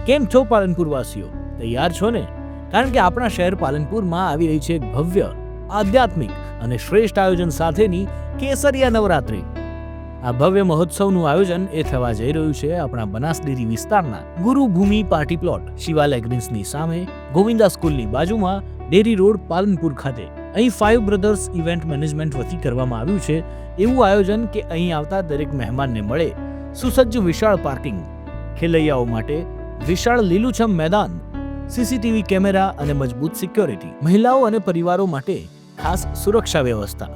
કેમ છો પાલનપુર વાસીઓ? તૈયાર છો ને? કારણ કે આપણા શહેર પાલનપુરમાં આવી રહી છે એક ભવ્ય, આધ્યાત્મિક અને શ્રેષ્ઠ આયોજન સાથેની કેસરિયા નવરાત્રી. આ ભવ્ય મહોત્સવનું આયોજન એ થવા જઈ રહ્યું છે આપણા બનાસ ડેરી વિસ્તારના ગુરુભૂમિ પાર્ટી પ્લોટ શિવાલય ગ્રીન્સની સામે, ગોવિંદા સ્કૂલની બાજુમાં, ડેરી રોડ, પાલનપુર ખાતે. અહીં 5 બ્રધર્સ ઇવેન્ટ મેનેજમેન્ટ વતી કરવામાં આવ્યું છે એવું આયોજન કે અહીં આવતા દરેક મહેમાનને મળે સુસજ્જ વિશાળ પાર્કિંગ, ખેલૈયાઓ માટે વિશાળ લીલુંછમ મેદાન, સીસીટીવી કેમેરા અને મજબૂત સિક્યોરિટી, મહિલાઓ અને પરિવારો માટે ખાસ સુરક્ષા વ્યવસ્થા.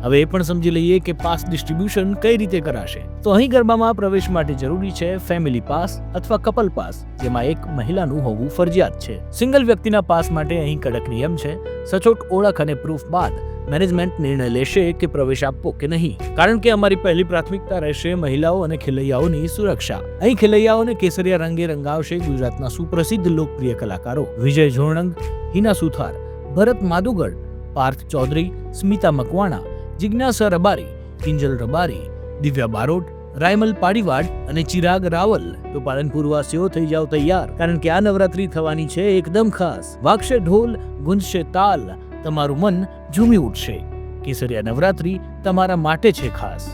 હવે એ પણ સમજી લઈએ કે પાસ ડિસ્ટ્રીબ્યુશન કઈ રીતે કરાશે. તો અહીં ગરબામાં પ્રવેશ માટે જરૂરી છે ફેમિલી પાસ અથવા કપલ પાસ, જેમાં એક મહિલાનું હોવું ફરજિયાત છે. સિંગલ વ્યક્તિના પાસ માટે અહીં કડક નિયમ છે. સચોટ ઓળખ અને પ્રૂફ બાદ મેનેજમેન્ટ નિર્ણય લેશે કે પ્રવેશ આપવો કે નહીં, કારણ કે અમારી પહેલી પ્રાથમિકતા રહેશે મહિલાઓ અને ખેલૈયાઓની સુરક્ષા. અહીં ખેલૈયાઓને કેસરિયા રંગે રંગાવશે ગુજરાતના સુપ્રસિદ્ધ લોકપ્રિય કલાકારો વિજય જોણંગ, હિના સુથાર, ભરત માદુગડ, પાર્થ ચૌધરી, સ્મિતા મકવાણા, જિજ્ઞાસા રબારી, કિંજલ રબારી, દિવ્યા બારોટ, રાયમલ પાડીવાડ અને ચિરાગ રાવલ. તો પાલનપુર વાસીઓ થઈ જાવ તૈયાર, કારણ કે આ નવરાત્રી થવાની છે એકદમ ખાસ. વાગશે ઢોલ, ગુંજશે તાલ, તમારું મન ઝૂમી ઉઠશે. કેસરિયા નવરાત્રી તમારા માટે છે ખાસ.